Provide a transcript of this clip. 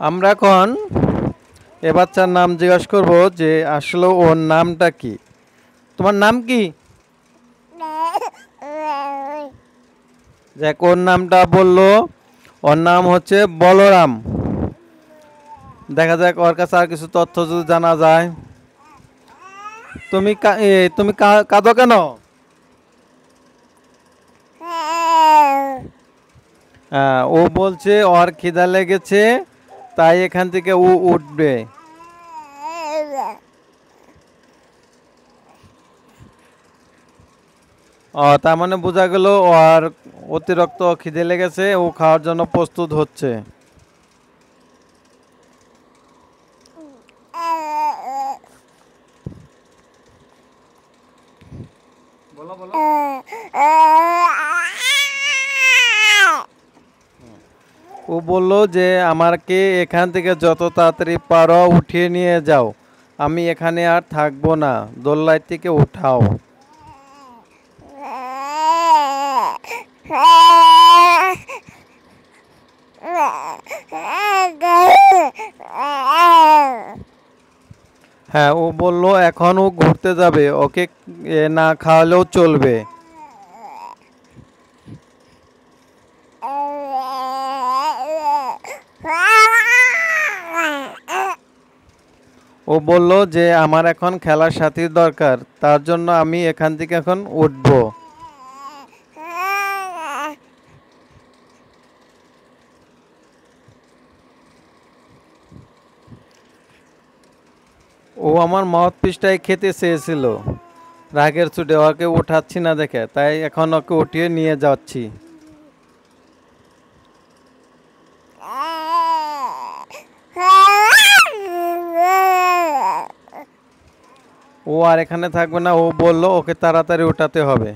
আমরা এখন এ বাচ্চার নাম জিজ্ঞাসা করব যে আসলে ওর নামটা কি। তোমার নাম কি? দেখ ওর নামটা বললো, ওর নাম হচ্ছে বলরাম। দেখা যাক ওর কাছে আর কিছু তথ্য যদি জানা যায়। তুমি কাঁদো কেন? ও বলছে ওর খিদা লেগেছে, তাই এখান থেকে ও উঠবে। তার মানে বোঝা গেল ওর অতিরিক্ত খিদে লেগেছে, ও খাওয়ার জন্য প্রস্তুত হচ্ছে। বলো বলো। ও বলল যে আমাকে এখান থেকে যত তাড়াতাড়ি পারো উঠিয়ে নিয়ে যাও, আমি এখানে আর থাকবো না, দোলনায় থেকে উঠাও। হ্যাঁ, ও বলল এখন ও ঘুরতে যাবে, ওকে না খাওয়ালেও চলবে। ও বলল যে আমার এখন খেলার সাথীর দরকার, তার জন্য আমি এখান থেকে এখন উঠবো। ও আমার মাউথ পিসটাই খেতে চেয়েছিল, রাগের চোটে ওকে উঠাচ্ছি না দেখে, তাই এখন ওকে উঠিয়ে নিয়ে যাচ্ছি। ও আর এখানে থাকবে না, ও বলল ওকে তাড়াতাড়ি উঠাতে হবে।